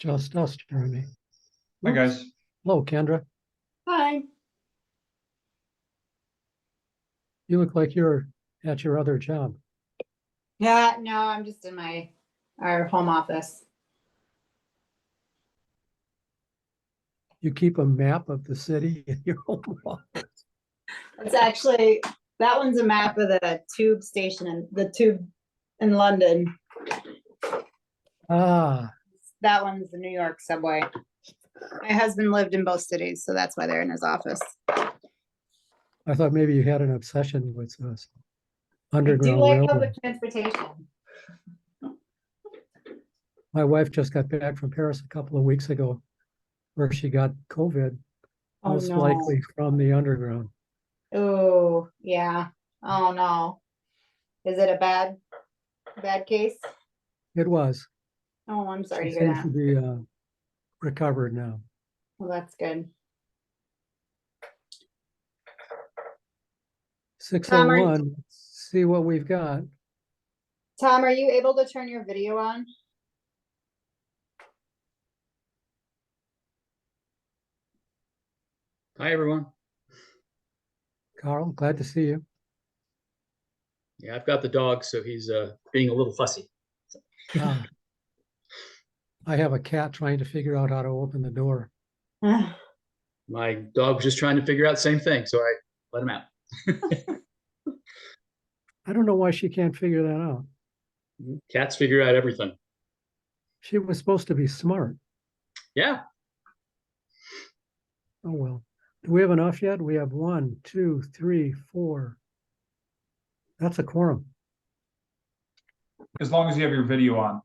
just us, Jeremy. Hi, Oops. guys. Hello, Kendra. Hi. You look like you're at your other job. Yeah, no, I'm just in our home office. You keep a map of the city in your home office. It's actually, that one's a map of the tube station and the tube in London. Ah, That one's the New York subway. My husband lived in both cities, so that's why they're in his office. I thought maybe you had an obsession with this I do Underground like Railroad. public transportation. My wife just got back from Paris a couple of weeks ago, where she got COVID, Oh, most no. likely from the underground. Oh, yeah. Oh, no. Is it a bad case? It was. Oh, I'm sorry She to hear seems to that. be recovered now. Well, that's good. 6:01, see what we've got. Tom, are you able to turn your video on? Hi, everyone. Carl, glad to see you. Yeah, I've got the dog, so he's being a little fussy. Ah. I have a cat trying to figure out how to open the door. My dog was just trying to figure out the same thing, so I let him out. I don't know why she can't figure that out. Cats figure out everything. She was supposed to be smart. Yeah. Oh, well. Do we have enough yet? We have 1, 2, 3, 4. That's a quorum. As long as you have your video on.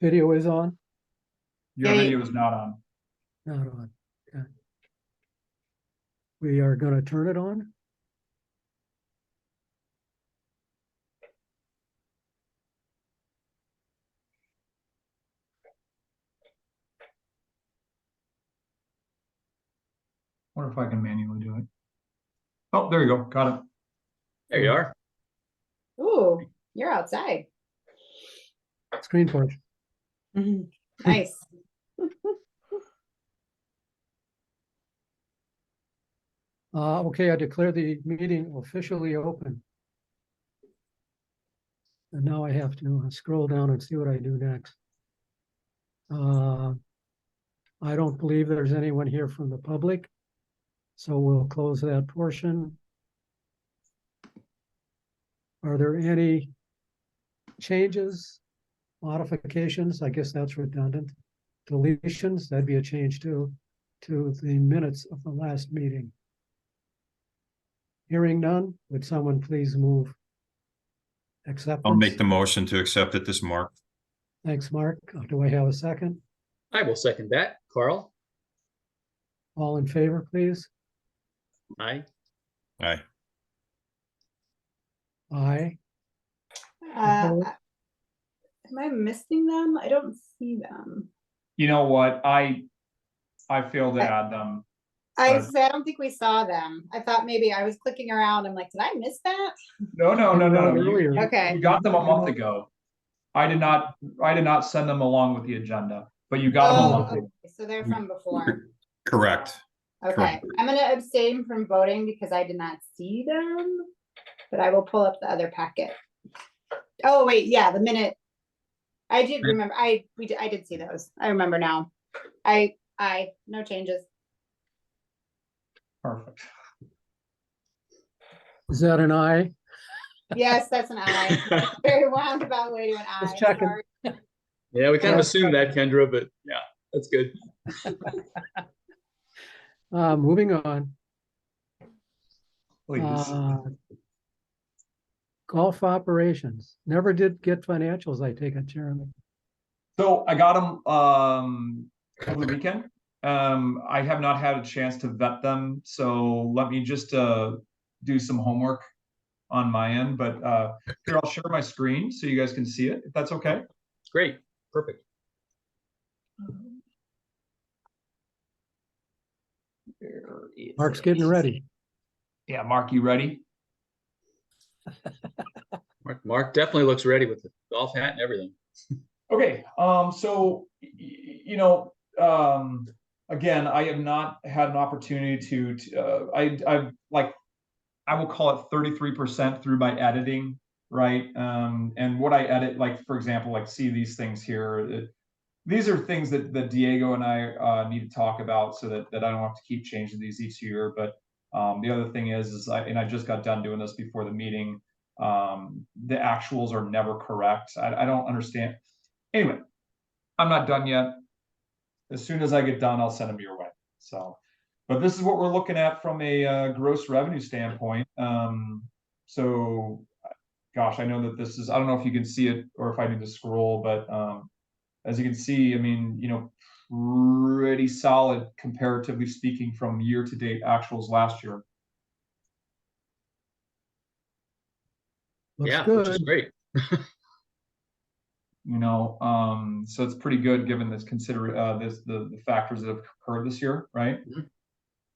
Video is on? Your Hey. video is not on. Not on. Okay. We are going to turn it on. Wonder if I can manually do it. Oh, there you go. Got it. There you are. Ooh, you're outside. Screen porch. Nice. Okay, I declare the meeting officially open. And now I have to scroll down and see what I do next. I don't believe there's anyone here from the public, so we'll close that portion. Are there any changes, modifications? I guess that's redundant. Deletions, that'd be a change too, to the minutes of the last meeting. Hearing none, would someone please move acceptance? I'll make the motion to accept it this Mark. Thanks, Mark. Do I have a second? I will second that. Carl? All in favor, please? Aye. Aye. Aye. Am I missing them? I don't see them. You know what? I failed to add them. I But- don't think we saw them. I thought maybe I was clicking around. I'm like, did I miss that? No. Earlier. Okay. You got them a month ago. I did not send them along with the agenda, but you got them a Oh, month okay. ago. So they're from before. Correct. Okay. Correct. I'm gonna abstain from voting because I did not see them, but I will pull up the other packet. Oh, wait, yeah, the minute. I did remember, I did see those. I remember now. No changes. Perfect. Is that an aye? Yes, that's an aye. Very roundabout way to an aye. Just checking. Sorry. Yeah, we kind of assumed that, Kendra, but yeah, that's good. Moving on. Please. Golf operations. Never did get financials, I take it, Jeremy. So I got them over the weekend. I have not had a chance to vet them, so let me just do some homework on my end. But here, I'll share my screen so you guys can see it, if that's okay. Great. Perfect. Where is Mark's it? getting ready. Yeah, Mark, you ready? Mark definitely looks ready with the golf hat and everything. Okay, so, again, I have not had an opportunity I will call it 33% through my editing, right? And what I edit, like, for example, like, see these things here. These are things that Diego and I need to talk about so that I don't have to keep changing these each year. But the other thing is I just got done doing this before the meeting. The actuals are never correct. I don't understand. Anyway, I'm not done yet. As soon as I get done, I'll send them your way. So, but this is what we're looking at from a gross revenue standpoint. So, gosh, I know that this is, I don't know if you can see it or if I need to scroll, but as you can see, I mean, pretty solid comparatively speaking from year to date actuals last year. Looks Yeah, which is good. great. So it's pretty good given this the factors that have occurred this year, right? Mhm.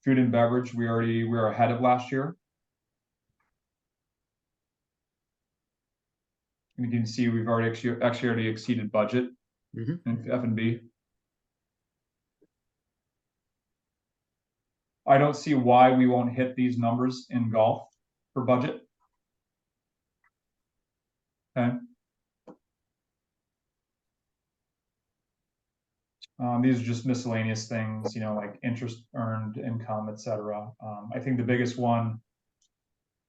Food and beverage, we're ahead of last year. And you can see we've actually already exceeded budget Mhm. in F&B. I don't see why we won't hit these numbers in golf for budget. Okay. These are just miscellaneous things, like interest earned, income, etc. I think the biggest one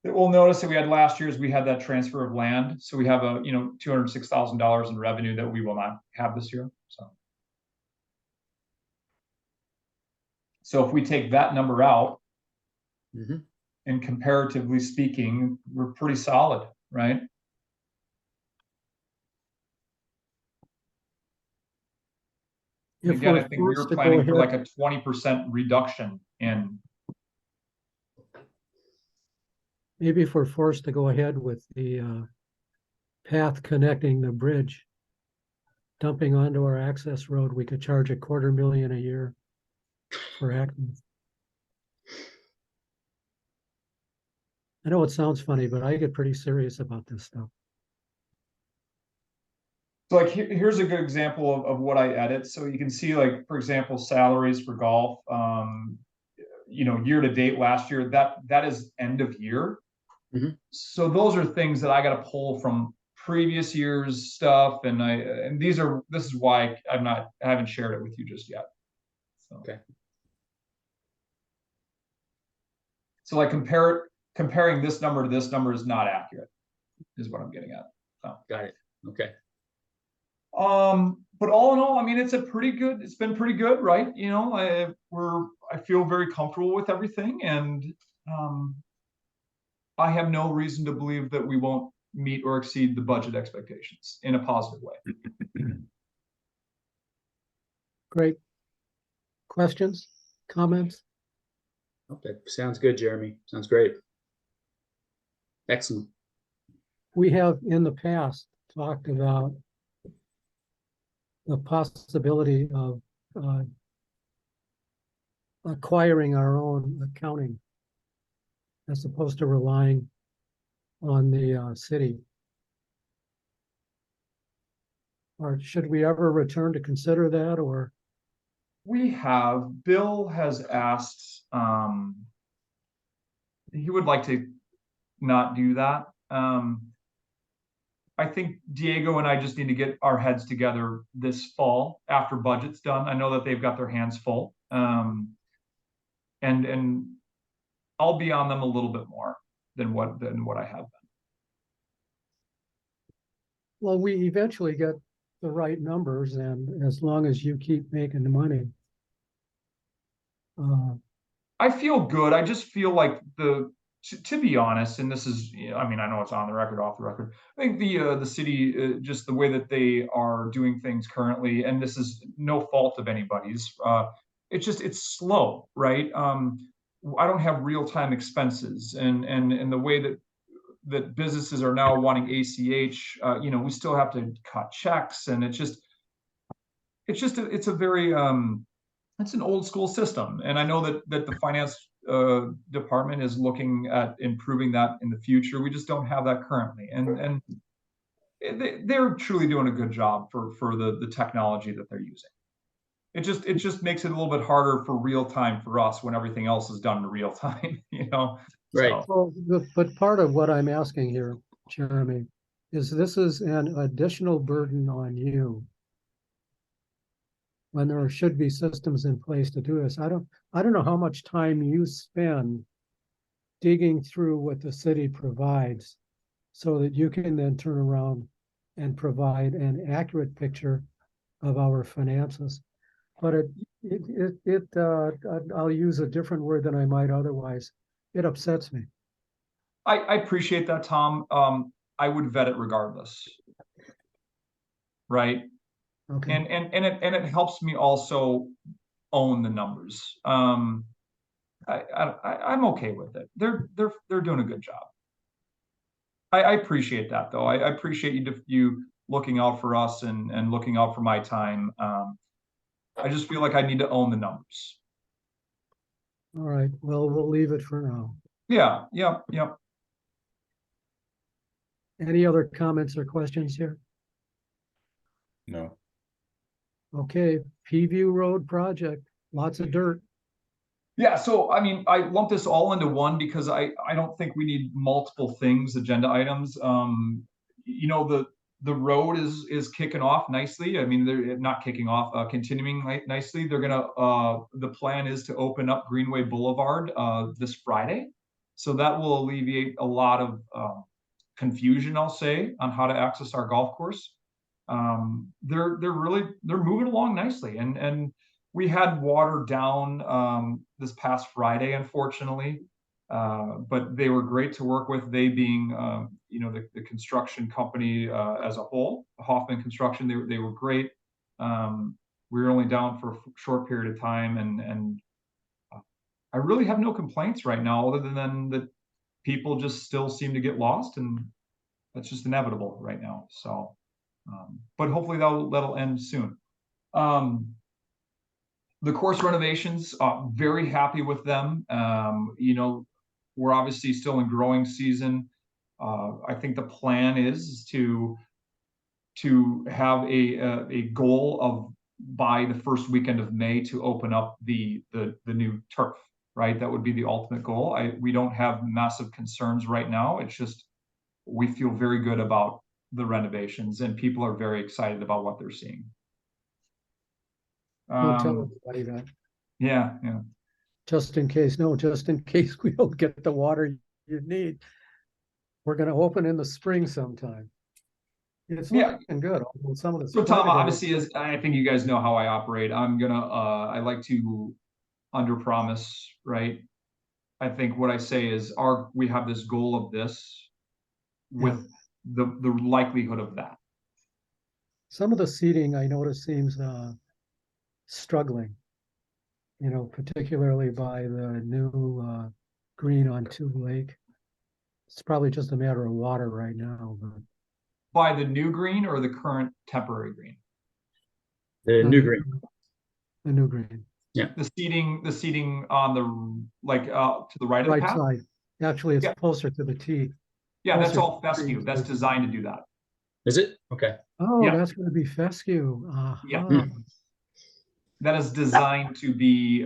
that we'll notice that we had last year is we had that transfer of land. So we have a, $206,000 in revenue that we will not have this year. So if we take that number out, Mhm. and comparatively speaking, we're pretty solid, right? If Again, we're I think we were forced to go planning for like ahead, a 20% reduction in. maybe if we're forced to go ahead with the path connecting the bridge, dumping onto our access road, we could charge $250,000 a year for access. I know it sounds funny, but I get pretty serious about this stuff. So like here's a good example of what I edit. So you can see, like, for example, salaries for golf, year to date last year, that is end of year. Mhm. So those are things that I got to pull from previous year's stuff. And this is why I haven't shared it with you just yet. So. Okay. So like comparing this number to this number is not accurate, is what I'm getting at. So. Got it. Okay. But all in all, I mean, it's been pretty good, right? I feel very comfortable with everything, and I have no reason to believe that we won't meet or exceed the budget expectations in a positive way. Great. Questions, comments? Oh, that sounds good, Jeremy. Sounds great. Excellent. We have in the past talked about the possibility of acquiring our own accounting as opposed to relying on the city. Or should we ever return to consider that, or? Bill has asked, he would like to not do that. I think Diego and I just need to get our heads together this fall after budget's done. I know that they've got their hands full. And I'll be on them a little bit more than what I have been. Well, we eventually get the right numbers, and as long as you keep making the money. I feel good. I just feel like to be honest, and this is, I mean, I know it's on the record, off the record. I think the city, just the way that they are doing things currently, and this is no fault of anybody's. It's slow, right? I don't have real-time expenses, and the way that businesses are now wanting ACH, we still have to cut checks, and it's a very it's an old school system, and I know that the finance department is looking at improving that in the future. We just don't have that currently, and they're truly doing a good job for the technology that they're using. It just makes it a little bit harder for real time for us when everything else is done in real time, you know? Right. So, Well, but part of what I'm asking here, Jeremy, is this is an additional burden on you when there should be systems in place to do this. I don't know how much time you spend digging through what the city provides so that you can then turn around and provide an accurate picture of our finances. But I'll use a different word than I might otherwise. It upsets me. I appreciate that, Tom. I would vet it regardless. Right. Okay. And it helps me also own the numbers. I'm okay with it. They're doing a good job. I appreciate that though. I appreciate you looking out for us and looking out for my time. I just feel like I need to own the numbers. All right. Well, we'll leave it for now. Yeah. Any other comments or questions here? No. Okay, Peaview Road project, lots of dirt. Yeah, so I mean, I lump this all into one because I don't think we need multiple things, agenda items. You know, the road is kicking off nicely. I mean, they're not kicking off, continuing nicely. They're gonna the plan is to open up Greenway Boulevard this Friday, so that will alleviate a lot of confusion, I'll say, on how to access our golf course. They're moving along nicely, and we had water down this past Friday, unfortunately, but they were great to work with. They being, you know, the construction company as a whole, Hoffman Construction, they were great. We were only down for a short period of time, and I really have no complaints right now, other than that people just still seem to get lost, and that's just inevitable right now. So, but hopefully that'll end soon. The course renovations, very happy with them. You know, we're obviously still in growing season. I think the plan is to have a goal of by the first weekend of May to open up the new turf, right? That would be the ultimate goal. We don't have massive concerns right now. It's just we feel very good about the renovations, and people are very excited about what they're seeing. Don't tell anybody that. Yeah. Just in case we don't get the water you need. We're gonna open in the spring sometime. It's looking good. Some of the So Tom, obviously, as I think you guys know how I operate, I like to underpromise, right? I think what I say is we have this goal of this with the likelihood of that. Some of the seating I notice seems struggling, you know, particularly by the new green on Tube Lake. It's probably just a matter of water right now. But by the new green or the current temporary green? The new green. The new green. Yeah. The seating on the to the right of the path? Side. Actually, it's closer to the tee. Yeah, that's all fescue. That's designed to do that. Is it? Okay. Oh, yeah. That's going to be fescue. Yeah. That is designed to be.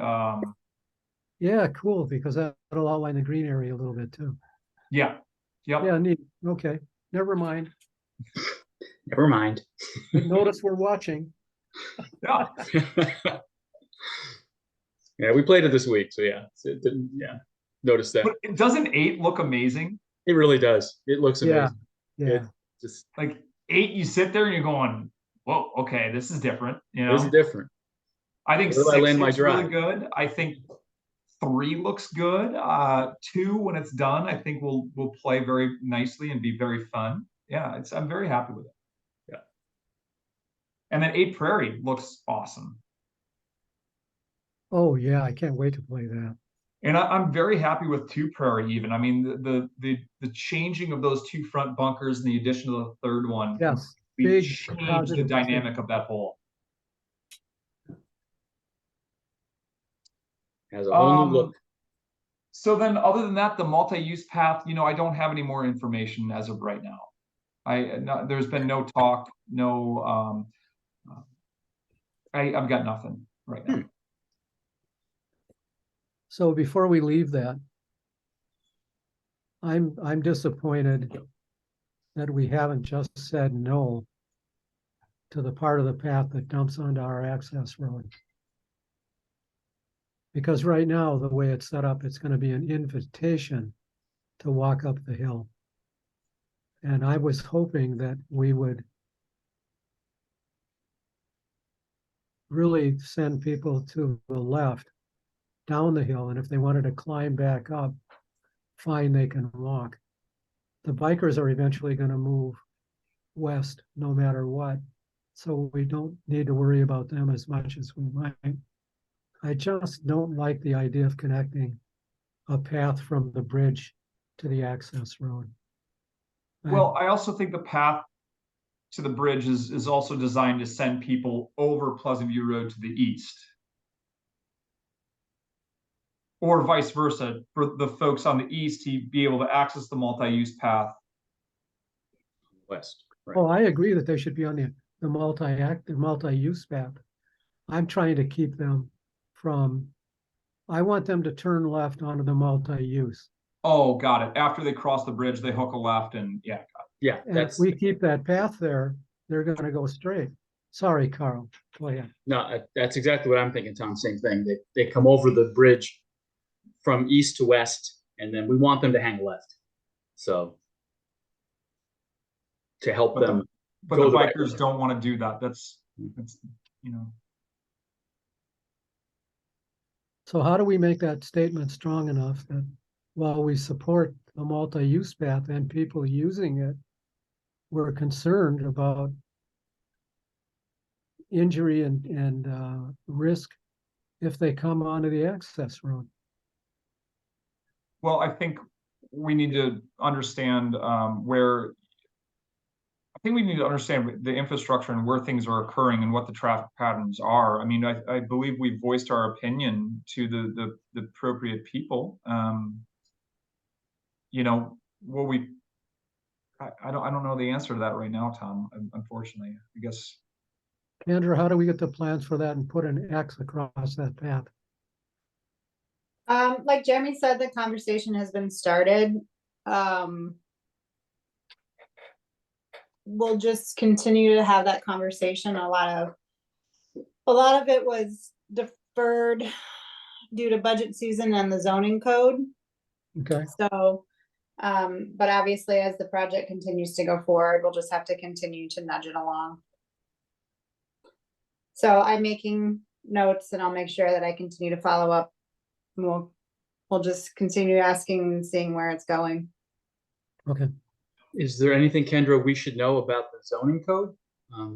Yeah, cool, because that'll outline the green area a little bit too. Yeah. Yep. Yeah, neat. Okay, never mind. Never mind. Notice we're watching. Yeah. Yeah, we played it this week, so yeah, it didn't. Yeah, notice that. But doesn't 8 look amazing? It really does. It looks amazing. Yeah. It just like 8, you sit there and you're going, "Whoa, okay, this is different." You know, it's different. I think Where 6 do I land my looks really drive? good. I think 3 looks good. 2, when it's done, I think will play very nicely and be very fun. Yeah, I'm very happy with it. Yeah. And then 8 Prairie looks awesome. Oh yeah, I can't wait to play that. And I'm very happy with 2 Prairie even. I mean, the changing of those 2 front bunkers and the addition of the third one, Yes, we big changed the positive dynamic of that hole. Has a whole new look. So then other than that, the multi-use path, you know, I don't have any more information as of right now. There's been no talk, no, I've got nothing right now. So before we leave that, I'm disappointed that we haven't just said no to the part of the path that dumps onto our access road. Because right now, the way it's set up, it's going to be an invitation to walk up the hill. And I was hoping that we would really send people to the left down the hill. And if they wanted to climb back up, fine, they can walk. The bikers are eventually going to move west no matter what. So we don't need to worry about them as much as we might. I just don't like the idea of connecting a path from the bridge to the access road. Well, I also think the path to the bridge is also designed to send people over Pleasant View Road to the east. Or vice versa, for the folks on the east to be able to access the multi-use path. West. Right. Oh, I agree that they should be on the multi-use path. I'm trying to keep them from, I want them to turn left onto the multi-use. Oh, got it. After they cross the bridge, they hook a left and yeah. Yeah, And if that's we keep that path there, they're gonna go straight. Sorry, Carl, go ahead. no, that's exactly what I'm thinking, Tom. Same thing. They come over the bridge from east to west, and then we want them to hang left. So to help But them. But go the the right bikers way. don't want to do that. That's, you know. So how do we make that statement strong enough that while we support the multi-use path and people using it, we're concerned about injury and risk if they come onto the access road? Well, I think we need to understand I think we need to understand the infrastructure and where things are occurring and what the traffic patterns are. I mean, I believe we voiced our opinion to the appropriate people. You know, I don't know the answer to that right now, Tom, unfortunately. I guess. Andrew, how do we get the plans for that and put an X across that path? Like Jeremy said, the conversation has been started. We'll just continue to have that conversation. A lot of it was deferred due to budget season and the zoning code. Okay, So, but obviously as the project continues to go forward, we'll just have to continue to nudge it along. So I'm making notes and I'll make sure that I continue to follow up. We'll just continue asking and seeing where it's going. okay. Is there anything, Kendra, we should know about the zoning code?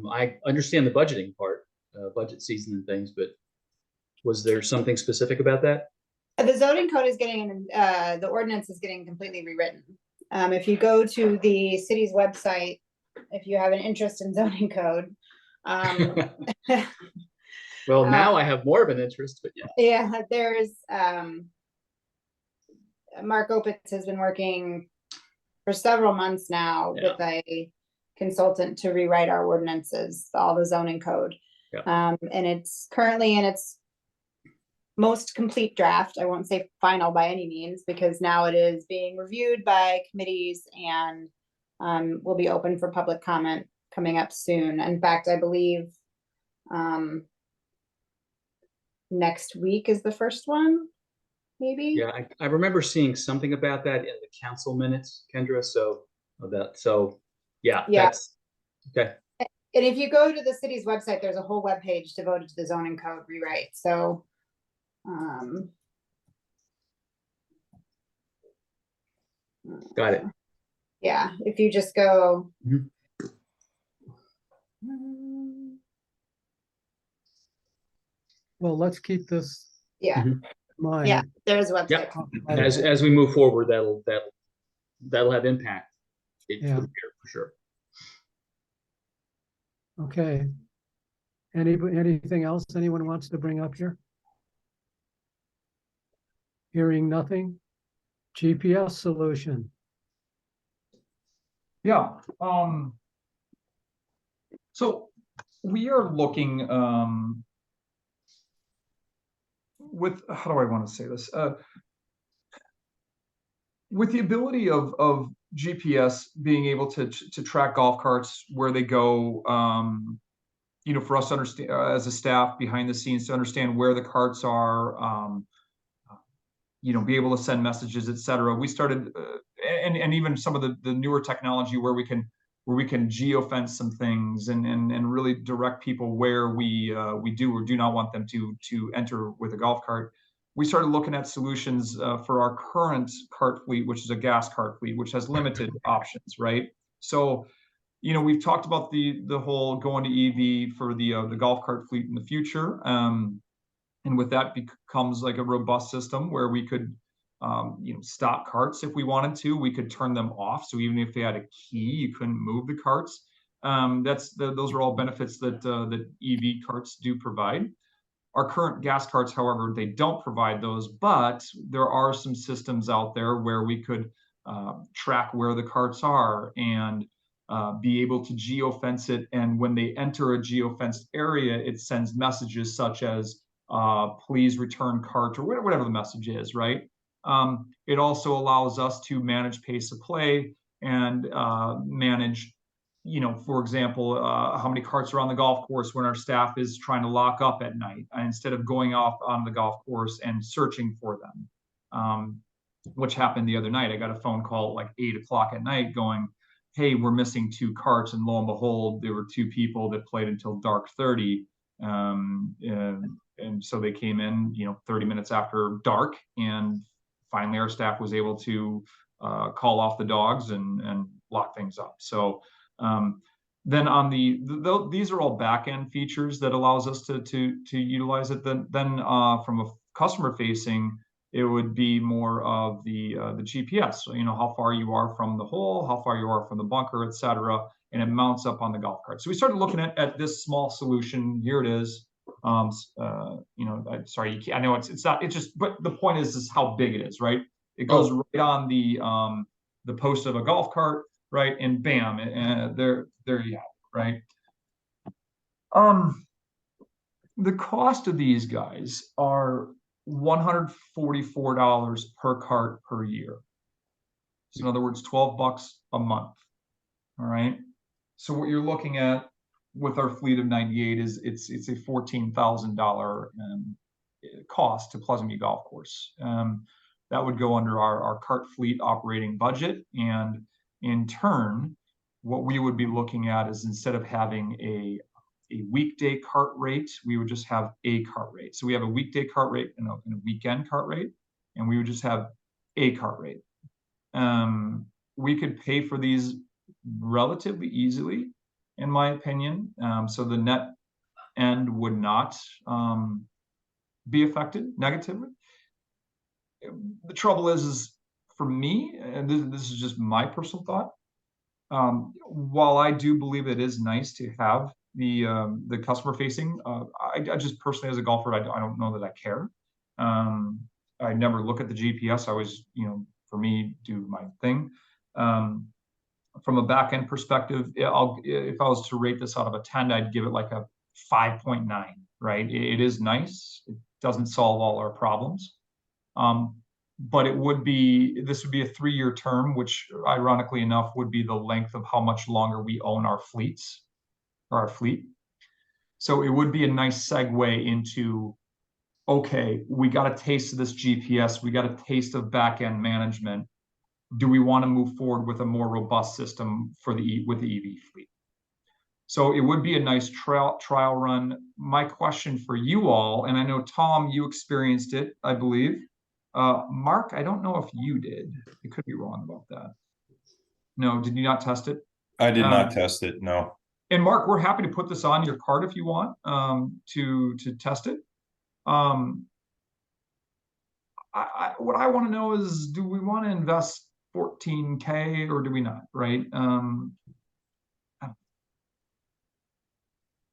I understand the budgeting part, budget season and things, but was there something specific about that? The zoning code is getting, the ordinance is getting completely rewritten. If you go to the city's website, if you have an interest in zoning code. Well, now I have more of an interest, but yeah. Yeah, there's, Mark Opitz has been working for several months now with a consultant to rewrite our ordinances, all the zoning code. Yeah. And it's currently in its most complete draft. I won't say final by any means, because now it is being reviewed by committees and will be open for public comment coming up soon. In fact, I believe next week is the first one, maybe. Yeah, I remember seeing something about that in the council minutes, Kendra. Yeah, Yeah. that's okay. And if you go to the city's website, there's a whole webpage devoted to the zoning code rewrite. So, Got it. yeah, if you just go. Mhm. Well, let's keep this Yeah, in mind. yeah, there's a website. Yep. As we move forward, that'll have impact. Yeah. For sure. Okay. Anything else anyone wants to bring up here? Hearing nothing. GPS solution. Yeah, so we are looking, with, how do I want to say this? With the ability of GPS being able to track golf carts where they go, for us to understand, as a staff behind the scenes, to understand where the carts are, be able to send messages, et cetera. We started, and even some of the newer technology where we can geofence some things and really direct people where we do or do not want them to enter with a golf cart. We started looking at solutions for our current cart fleet, which is a gas cart fleet, which has limited options, right? So, we've talked about the whole going to EV for the golf cart fleet in the future. And with that becomes like a robust system where we could, stop carts if we wanted to. We could turn them off. So even if they had a key, you couldn't move the carts. Those are all benefits that EV carts do provide. Our current gas carts, however, they don't provide those, but there are some systems out there where we could track where the carts are and be able to geofence it. And when they enter a geofenced area, it sends messages such as, please return cart, or whatever the message is, right? It also allows us to manage pace of play and manage, for example, how many carts are on the golf course when our staff is trying to lock up at night, instead of going off on the golf course and searching for them, which happened the other night. I got a phone call at like 8 o'clock at night going, hey, we're missing 2 carts. And lo and behold, there were 2 people that played until dark 30. And so they came in, 30 minutes after dark, and finally our staff was able to call off the dogs and lock things up. So then on these are all back end features that allows us to utilize it. Then from a customer facing, it would be more of the GPS. So, how far you are from the hole, how far you are from the bunker, et cetera, and it mounts up on the golf cart. So we started looking at this small solution. Here it is. Sorry, I know it's not, it's just, but the point is how big it is, right? It goes right on the post of a golf cart, right? And bam, and there you have it, right? The cost of these guys are $144 per cart per year. So in other words, $12 a month. All right. So what you're looking at with our fleet of 98 is it's a $14,000 cost to Pleasant View Golf Course. That would go under our cart fleet operating budget. And in turn, what we would be looking at is, instead of having a weekday cart rate, we would just have a cart rate. So we have a weekday cart rate and a weekend cart rate, and we would just have a cart rate. We could pay for these relatively easily, in my opinion. So the net end would not be affected negatively. The trouble is for me, and this is just my personal thought, while I do believe it is nice to have the customer facing, I just personally, as a golfer, I don't know that I care. I never look at the GPS. I always, for me, do my thing. From a back end perspective, if I was to rate this out of a 10, I'd give it like a 5.9, right? It is nice. It doesn't solve all our problems. But this would be a 3-year term, which ironically enough would be the length of how much longer we own our fleet. So it would be a nice segue into, okay, we got a taste of this GPS, we got a taste of back end management. Do we want to move forward with a more robust system with the EV fleet? So it would be a nice trial run. My question for you all, and I know Tom, you experienced it, I believe. Mark, I don't know if you did. I could be wrong about that. No, did you not test it? I did not test it, no. And Mark, we're happy to put this on your card if you want to test it. What I want to know is, do we want to invest $14K or do we not, right?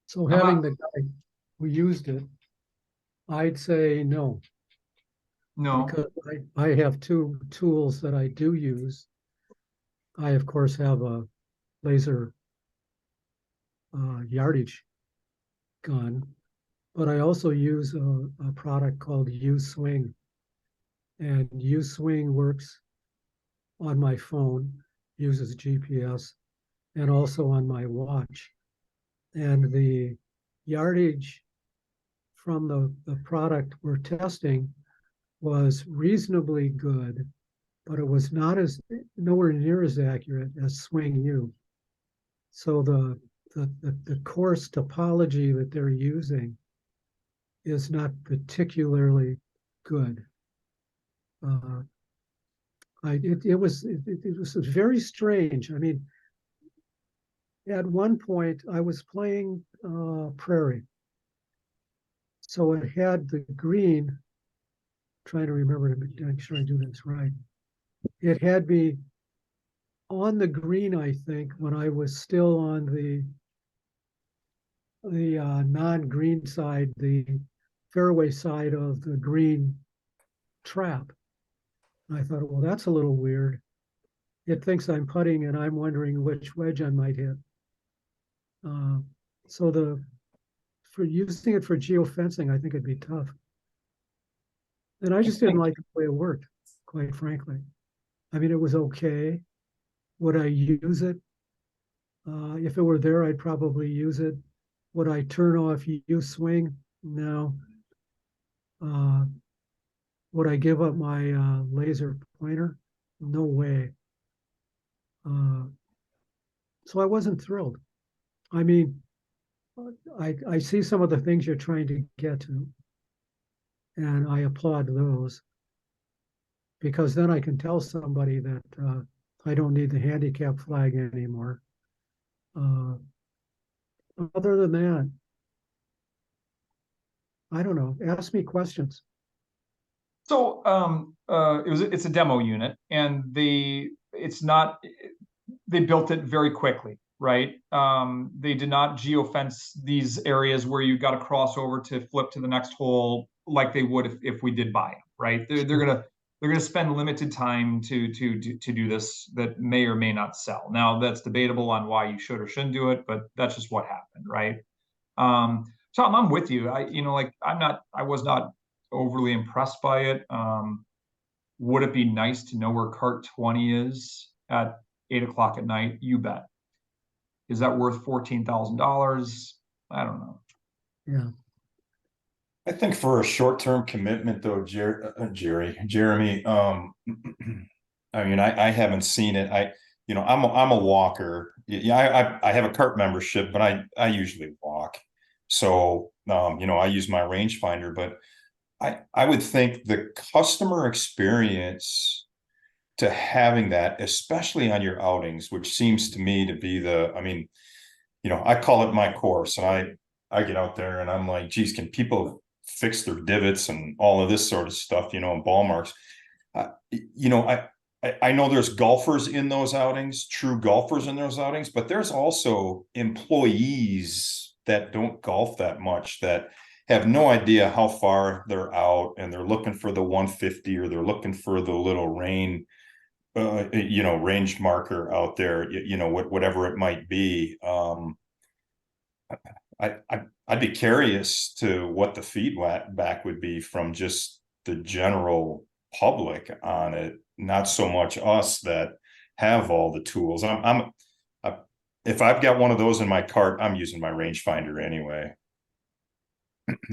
So having the guy who used it, I'd say no. No. Because I have 2 tools that I do use. I, of course, have a laser yardage gun, but I also use a product called U-Swing. And U-Swing works on my phone, uses GPS, and also on my watch. And the yardage from the product we're testing was reasonably good, but it was nowhere near as accurate as Swing U. So the course topology that they're using is not particularly good. It was very strange. I mean, at one point I was playing Prairie, so it had the green. Trying to remember to make sure I do this right. It had me on the green, I think, when I was still on the non-green side, the fairway side of the green trap. And I thought, well, that's a little weird. It thinks I'm putting, and I'm wondering which wedge I might hit. So for using it for geofencing, I think it'd be tough. And I just didn't like the way it worked, quite frankly. I mean, it was okay. Would I use it? If it were there, I'd probably use it. Would I turn off U-Swing? No. Would I give up my laser pointer? No way. So I wasn't thrilled. I mean, I see some of the things you're trying to get to, and I applaud those, because then I can tell somebody that I don't need the handicap flag anymore. Other than that, I don't know. Ask me questions. So it's a demo unit, and they built it very quickly, right? They did not geofence these areas where you got to cross over to flip to the next hole like they would if we did buy them, right? They're gonna spend limited time to do this that may or may not sell. Now that's debatable on why you should or shouldn't do it, but that's just what happened, right? Tom, I'm with you. I was not overly impressed by it. Would it be nice to know where cart 20 is at 8 o'clock at night? You bet. Is that worth $14,000? I don't know. Yeah. I think for a short-term commitment though, Jeremy, I mean, I haven't seen it. I'm a walker. Yeah, I have a cart membership, but I usually walk. So, I use my rangefinder, but I would think the customer experience to having that, especially on your outings, which seems to me to be I call it my course, and I get out there and I'm like, geez, can people fix their divots and all of this sort of stuff, and ball marks? I know there's golfers in those outings, true golfers in those outings, but there's also employees that don't golf that much that have no idea how far they're out, and they're looking for the 150, or they're looking for the little range marker out there, whatever it might be. I'd be curious to what the feedback would be from just the general public on it, not so much us that have all the tools. If I've got one of those in my cart, I'm using my rangefinder anyway.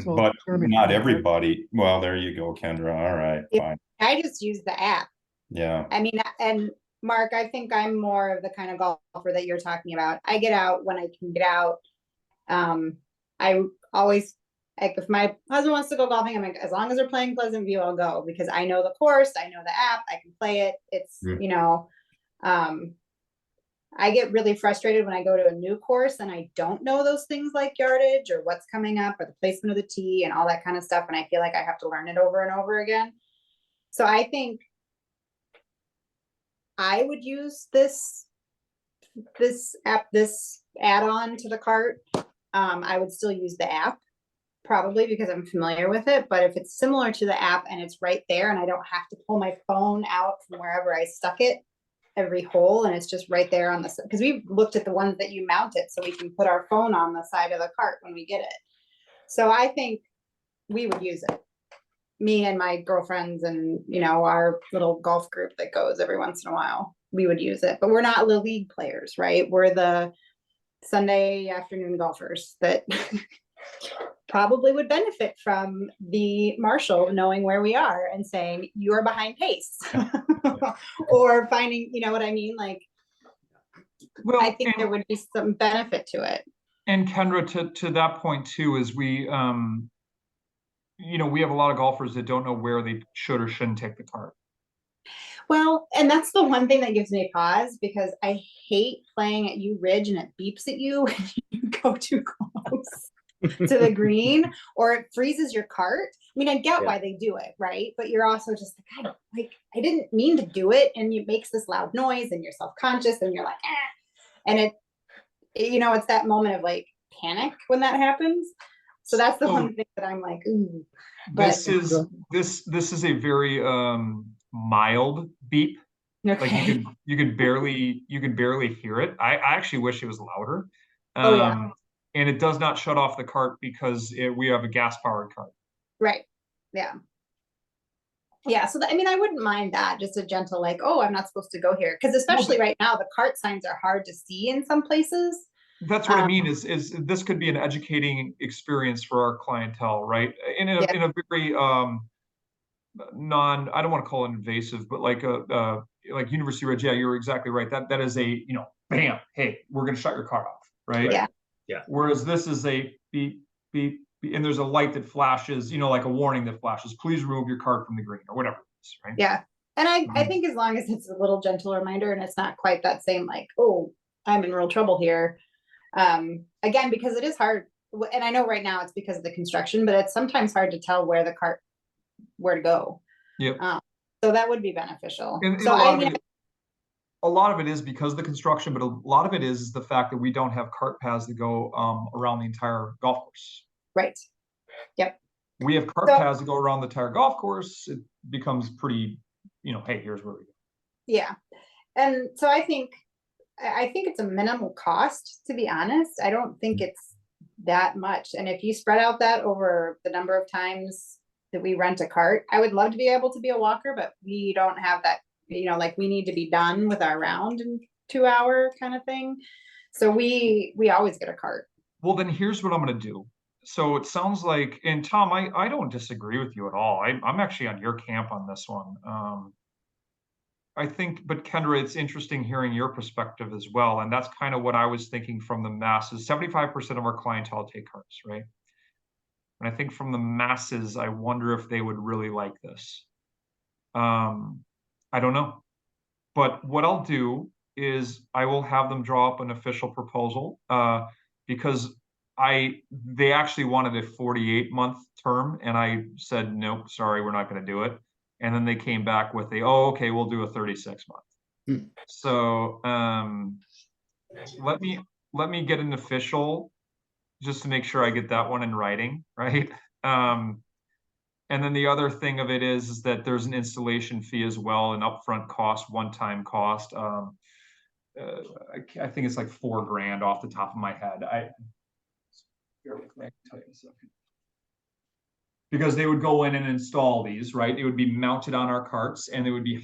So, But Jeremy, not everybody. Well, there you go, Kendra. All right, Yeah. fine. I just use the app. Yeah. I mean, and Mark, I think I'm more of the kind of golfer that you're talking about. I get out when I can get out. I always, like, if my husband wants to go golfing, I'm like, as long as they're playing Pleasant View, I'll go, because I know the course, I know the app, I can play it. It's, I get really frustrated when I go to a new course and I don't know those things like yardage or what's coming up or the placement of the tee and all that kind of stuff. And I feel like I have to learn it over and over again. So I think I would use this add-on to the cart. I would still use the app, probably, because I'm familiar with it. But if it's similar to the app and it's right there and I don't have to pull my phone out from wherever I stuck it every hole and it's just right there on the, because we've looked at the ones that you mount it so we can put our phone on the side of the cart when we get it. So I think we would use it. Me and my girlfriends and, you know, our little golf group that goes every once in a while, we would use it. But we're not the league players, right? We're the Sunday afternoon golfers that probably would benefit from the marshal knowing where we are and saying, you are behind pace. Or finding, you know what I mean? Like, Well, I think there would be some benefit to it. and Kendra, to that point too, is we, you know, we have a lot of golfers that don't know where they should or shouldn't take the cart. Well, and that's the one thing that gives me pause because I hate playing at U Ridge and it beeps at you when you go too close to the green or it freezes your cart. I mean, I get why they do it, right? But you're also just like, I didn't mean to do it. And it makes this loud noise and you're self-conscious and you're like, ah. And it, you know, it's that moment of like panic when that happens. So that's the one thing that I'm like, ooh. But This is a very mild beep. Like okay. you could barely hear it. I actually wish it was louder. Oh, yeah. And it does not shut off the cart because we have a gas powered cart. Right. Yeah. Yeah. So I mean, I wouldn't mind that, just a gentle like, oh, I'm not supposed to go here. Because especially right now, the cart signs are hard to see in some places. That's what I mean is this could be an educating experience for our clientele, right? In a very I don't want to call it invasive, but like like University Ridge, yeah, you're exactly right. That is a, you know, bam, hey, we're gonna shut your car off, right? Yeah. Yeah. Whereas this is a beep, beep, beep, and there's a light that flashes, you know, like a warning that flashes, please remove your cart from the green or whatever it is, right? Yeah. And I think as long as it's a little gentle reminder and it's not quite that same like, oh, I'm in real trouble here. Again, because it is hard. And I know right now it's because of the construction, but it's sometimes hard to tell where to go. Yep. So that would be beneficial. And so a lot of it is because of the construction, but a lot of it is the fact that we don't have cart paths that go around the entire golf course. Right. Yep. We have cart paths that go around the entire golf course. It becomes pretty, you know, hey, here's where we go. Yeah. And so I think it's a minimal cost, to be honest. I don't think it's that much. And if you spread out that over the number of times that we rent a cart, I would love to be able to be a walker, but we don't have that, you know, like we need to be done with our round in 2 hour kind of thing. So we always get a cart. Well, then here's what I'm going to do. So it sounds like, and Tom, I don't disagree with you at all. I'm actually on your camp on this one. I think, but Kendra, it's interesting hearing your perspective as well. And that's kind of what I was thinking from the masses. 75% of our clientele take carts, right? And I think from the masses, I wonder if they would really like this. I don't know. But what I'll do is I will have them draw up an official proposal because they actually wanted a 48-month term. And I said, nope, sorry, we're not going to do it. And then they came back with okay, we'll do a 36-month. So let me get an official just to make sure I get that one in writing, right? And then the other thing of it is that there's an installation fee as well, an upfront cost, one-time cost. I think it's like $4,000 off the top of my head. I can tell you in a second. Because they would go in and install these, right? They would be mounted on our carts and they would be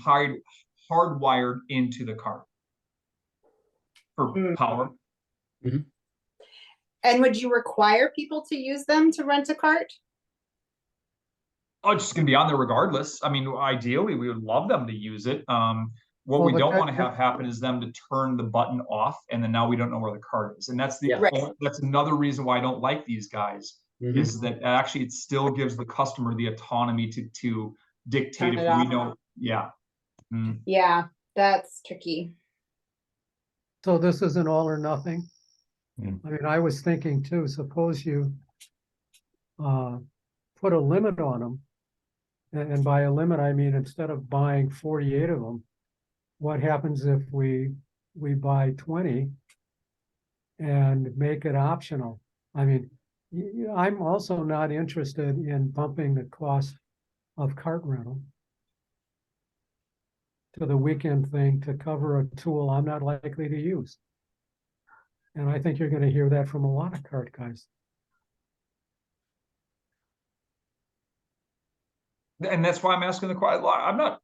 hardwired into the cart for power. Mm-hmm. And would you require people to use them to rent a cart? Oh, it's just going to be on there regardless. I mean, ideally, we would love them to use it. What we don't want to have happen is them to turn the button off, and then now we don't know where the cart is. And that's that's another reason why I don't like these guys. Mm-hmm. Is that actually it still gives the customer the autonomy to dictate if we don't. Yeah. Mm. Yeah, that's tricky. So this is an all or nothing. I mean, I was thinking too, suppose you put a limit on them. And by a limit, I mean, instead of buying 48 of them, what happens if we buy 20 and make it optional? I mean, I'm also not interested in bumping the cost of cart rental. to the weekend thing to cover a tool I'm not likely to use. And I think you're gonna hear that from a lot of cart guys. And that's why I'm asking the question. I'm not.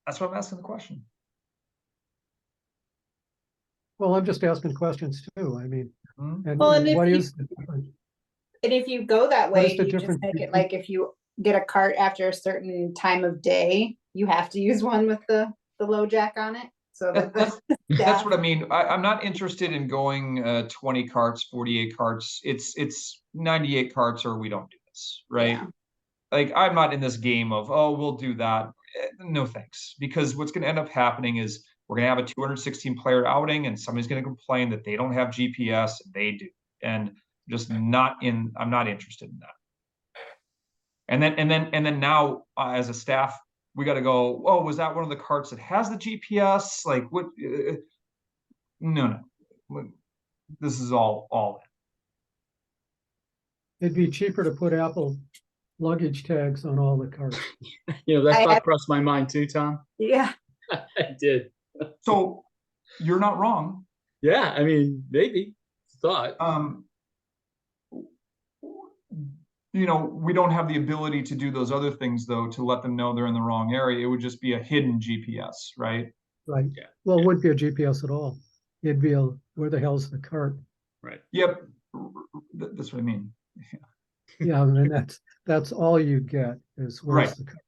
That's why I'm asking the question. Well, I'm just asking questions too. I mean, Hmm? and Well, and and if what you- is the difference? And if you go that What is way, the you just difference make it between- like if you get a cart after a certain time of day, you have to use one with the low jack on it. So that That's the That's staff- what I mean. I'm not interested in going 20 carts, 48 carts. It's 98 carts or we don't do this, right? Yeah. Like I'm not in this game of, oh, we'll do that. No thanks. Because what's going to end up happening is we're going to have a 216 player outing and somebody's going to complain that they don't have GPS and they do. And I'm not interested in that. And then now as a staff, we got to go, oh, was that one of the carts that has the GPS? Like what? No. This is all It'd be cheaper to put Apple luggage tags on all the carts. You know, that I thought have- crossed my mind too, Tom. Yeah. I did. So you're not wrong. Yeah, I mean, maybe thought. We don't have the ability to do those other things though, to let them know they're in the wrong area. It would just be a hidden GPS, right? Right. Yeah. Well, it wouldn't be a GPS at all. It'd be where the hell's the cart? Right. Yep. That's what I mean. Yeah, and that's all you get is where's Right. the cart?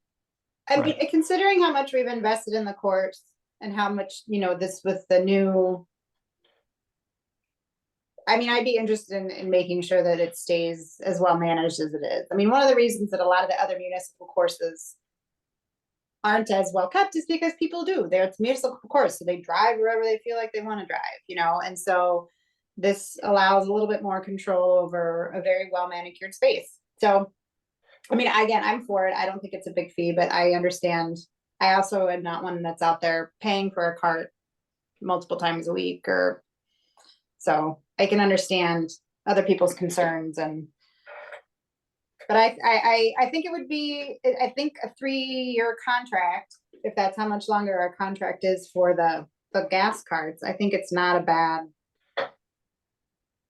I mean, considering how much we've invested in the course and how much, this with the new. I mean, I'd be interested in making sure that it stays as well managed as it is. I mean, one of the reasons that a lot of the other municipal courses aren't as well kept is because people do. It's municipal course, so they drive wherever they feel like they want to drive, and so this allows a little bit more control over a very well manicured space. So, I mean, again, I'm for it. I don't think it's a big fee, but I understand. I also am not one that's out there paying for a cart multiple times a week so I can understand other people's concerns but I think it would be, I think a 3-year contract, if that's how much longer our contract is for the gas carts, I think it's not a bad.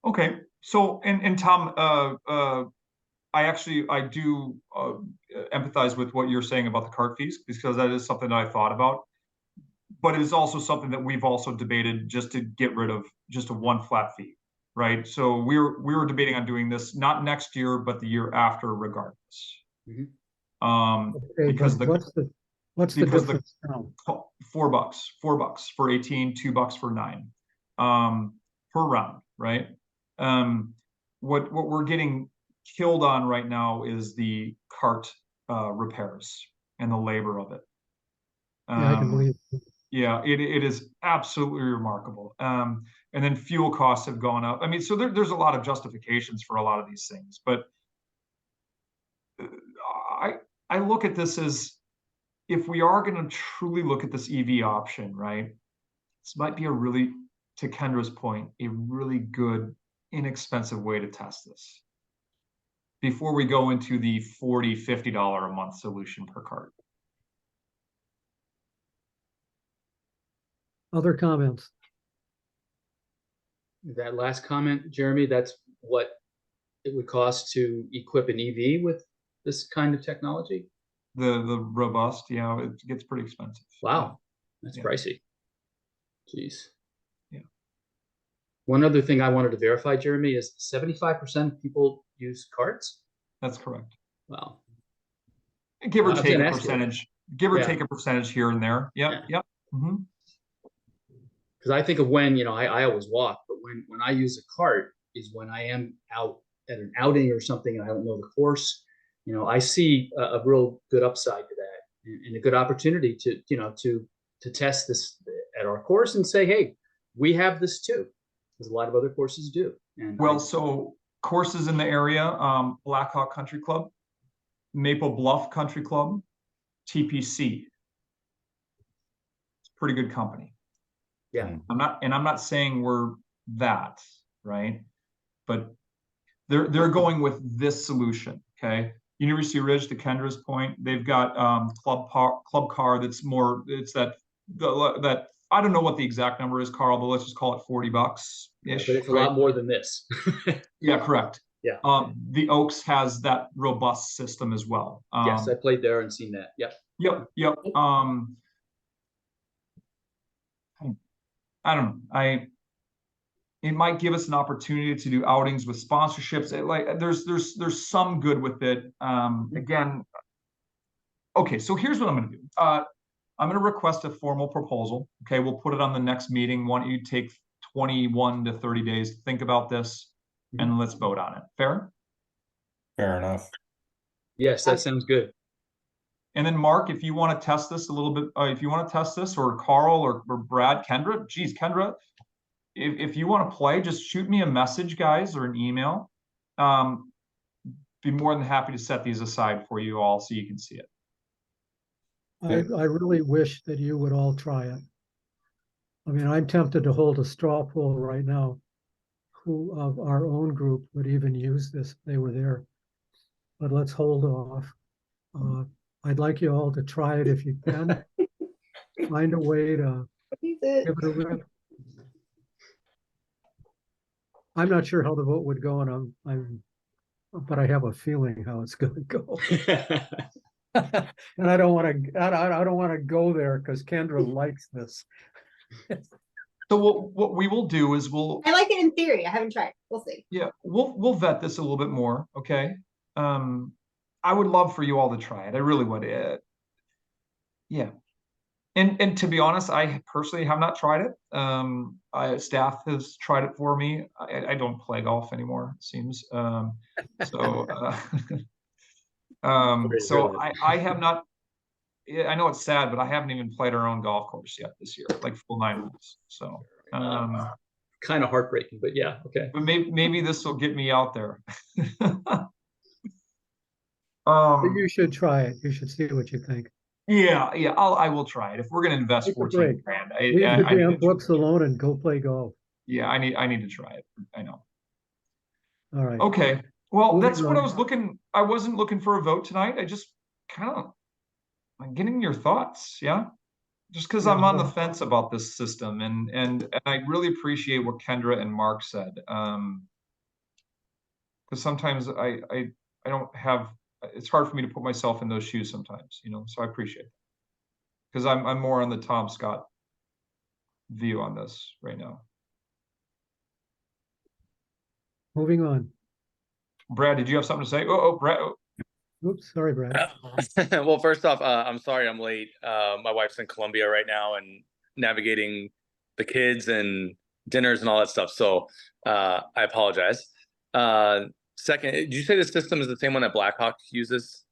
Okay. So, and Tom, I do empathize with what you're saying about the cart fees because that is something that I thought about. But it is also something that we've also debated just to get rid of just a one flat fee, right? So we were debating on doing this not next year, but the year after, regardless. Mhm. Okay, Because but what's the because the- difference now? $4 for 18, $2 for 9, per round, right? What we're getting killed on right now is the cart repairs and the labor of it. Yeah, I can believe. Yeah, it is absolutely remarkable. And then fuel costs have gone up. I mean, so there's a lot of justifications for a lot of these things, but I look at this as if we are going to truly look at this EV option, right? This might be to Kendra's point, a really good, inexpensive way to test this before we go into the $40, $50 a month solution per cart. Other comments? That last comment, Jeremy, that's what it would cost to equip an EV with this kind of technology? The robust, it gets pretty expensive. Wow, that's Yeah. pricey. Jeez. Yeah. One other thing I wanted to verify, Jeremy, is 75% of people use carts? That's correct. Wow. Give or I was take gonna a ask you. percentage. Give or Yeah. take a percentage here and there. Yep. Mhm. Because I think of when, I always walk, but when I use a cart is when I am out at an outing or something and I don't know the course. I see a real good upside to that and a good opportunity to test this at our course and say, hey, we have this too, because a lot of other courses do. And Well, so courses in the area, Blackhawk Country Club, Maple Bluff Country Club, TPC. It's pretty good company. yeah, I'm not saying we're that, right? But they're going with this solution, okay? University Ridge, to Kendra's point, they've got club car that's more, it's that I don't know what the exact number is, Carl, but let's just call it $40 ish. But it's a lot more than this. Yeah, correct. Yeah. The Oaks has that robust system as well. Yes, I played there and seen that. Yep. Yep. I don't know. It might give us an opportunity to do outings with sponsorships. There's some good with it. Again, okay, so here's what I'm going to do. I'm going to request a formal proposal. Okay, we'll put it on the next meeting. Why don't you take 21 to 30 days to think about this, and let's vote on it. Fair? Fair enough. Yes, that sounds good. And then Mark, if you want to test this a little bit, if you want to test this, or Carl or Brad, Kendra, geez, Kendra, if you want to play, just shoot me a message, guys, or an email. Be more than happy to set these aside for you all so you can see it. I really wish that you would all try it. I mean, I'm tempted to hold a straw poll right now. Who of our own group would even use this if they were there? But let's hold off. I'd like you all to try it if you can. Find a way to give it a rip. I'm not sure how the vote would go, and but I have a feeling how it's going to go. And I don't want to go there because Kendra likes this. So what we will do is I like it in theory. I haven't tried. We'll see. yeah, we'll vet this a little bit more. Okay. I would love for you all to try it. I really would. Yeah. And to be honest, I personally have not tried it. Staff has tried it for me. I don't play golf anymore, it seems. So I have not. I know it's sad, but I haven't even played our own golf course yet this year, like full 9 holes. So kind of heartbreaking, but yeah, okay. but maybe this will get me out there. You should try it. You should see what you think. Yeah, I will try it. If we're gonna invest Take a 14 break. grand, Leave the I damn books alone and go play golf. yeah, I need to try it. I know. All right. Okay. Well, Moving that's what I on. was looking. I wasn't looking for a vote tonight. I just kind of I'm getting your thoughts. Yeah. Just because I'm on the fence about this system, and I really appreciate what Kendra and Mark said. Because sometimes I don't have. It's hard for me to put myself in those shoes sometimes, So I appreciate it. Because I'm more on the Tom Scott view on this right now. Moving on. Brad, did you have something to say? Oh, Brad. Oops, sorry, Brad. Well, first off, I'm sorry I'm late. My wife's in Colombia right now and navigating the kids and dinners and all that stuff. So I apologize. Second, did you say the system is the same one that Blackhawk uses?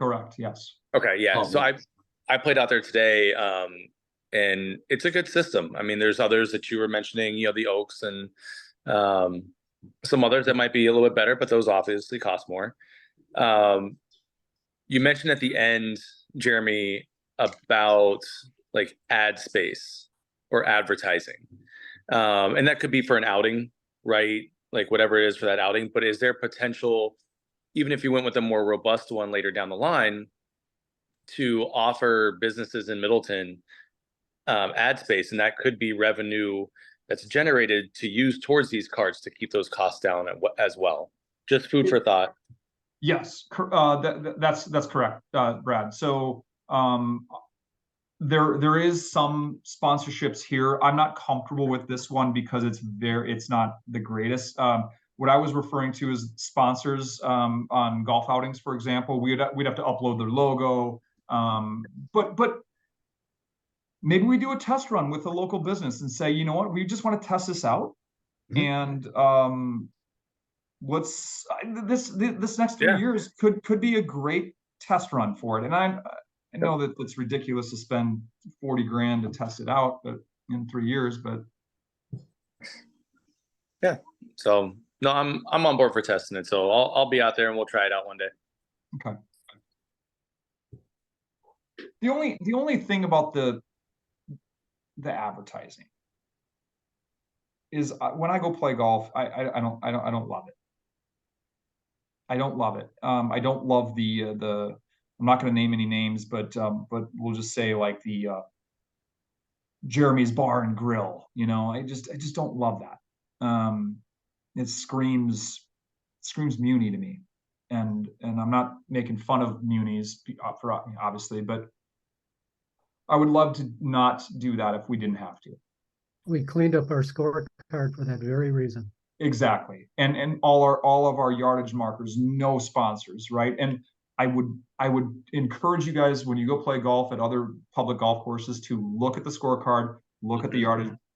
Correct. Yes. Okay. Yeah. Oh, So I played out there today, and it's a good system. I mean, there's others that you were mentioning, the Oaks and some others that might be a little bit better, but those obviously cost more. You mentioned at the end, Jeremy, about like ad space or advertising. And that could be for an outing, right? Like whatever it is for that outing, but is there potential, even if you went with a more robust one later down the line, to offer businesses in Middleton ad space? And that could be revenue that's generated to use towards these cards to keep those costs down as well. Just food for thought. Yes, that's correct, Brad. So there is some sponsorships here. I'm not comfortable with this one because it's not the greatest. What I was referring to is sponsors on golf outings, for example. We'd have to upload their logo, but maybe we do a test run with a local business and say, you know what, we just want to test this out, and this next 3 years could be a great test run for it. And I know that it's ridiculous to spend 40 grand to test it out, but in 3 years, but yeah. So no, I'm on board for testing it. So I'll be out there and we'll try it out one day. okay. The only thing about the advertising is when I go play golf, I don't love it. I don't love it. I don't love I'm not going to name any names, but we'll just say like the Jeremy's Bar and Grill. You know, I just don't love that. It screams Muni to me, and I'm not making fun of Munis for obviously, but I would love to not do that if we didn't have to. We cleaned up our scorecard for that very reason. Exactly. And all of our yardage markers, no sponsors, right? And I would encourage you guys when you go play golf at other public golf courses to look at the scorecard, look at the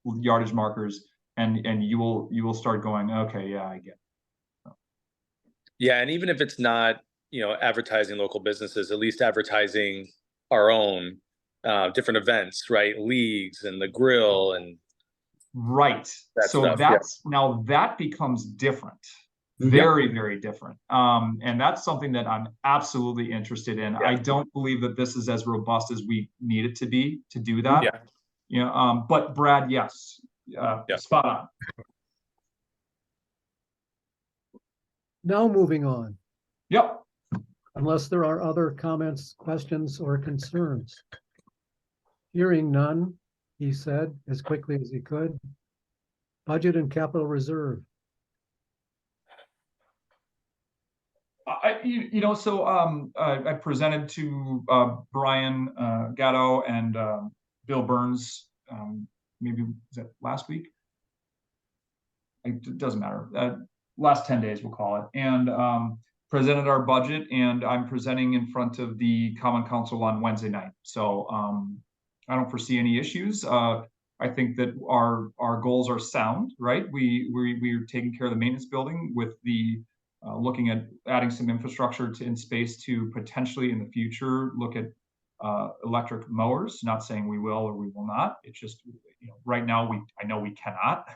yardage markers, and you will start going, okay, yeah, I get it. Yeah, and even if it's not, you know, advertising local businesses, at least advertising our own different events, right? Leagues and the grill and Right. that So stuff, yeah. now that becomes different. Mhm. Very, very different. And that's something that I'm absolutely interested in. Yeah. I don't believe that this is as robust as we need it to be to do that. Yeah. You know, but Brad, yes, Yeah. spot on. Now moving on, Yep. unless there are other comments, questions, or concerns. Hearing none, he said as quickly as he could. Budget and capital reserve. So I presented to Brian Gatto and Bill Burns, maybe was that last week? It doesn't matter. Last 10 days, we'll call it. And presented our budget, and I'm presenting in front of the Common Council on Wednesday night. So I don't foresee any issues. I think that our goals are sound, right? We're taking care of the maintenance building with the looking at adding some infrastructure in space to potentially in the future look at electric mowers. Not saying we will or we will not. It's just, you know, right now I know we cannot.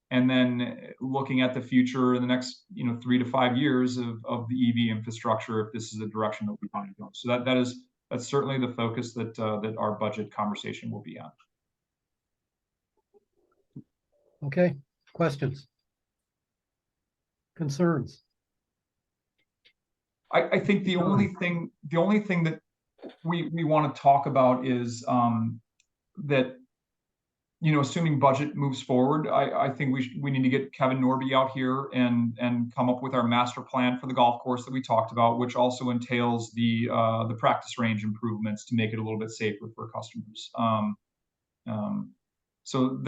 And then looking at the future in the next, 3 to 5 years of the EV infrastructure, if this is the direction that we want to go. So that's certainly the focus that our budget conversation will be on. Okay, questions? Concerns? I think the only thing that we want to talk about is that, assuming budget moves forward, I think we need to get Kevin Norby out here and come up with our master plan for the golf course that we talked about, which also entails the practice range improvements to make it a little bit safer for customers. So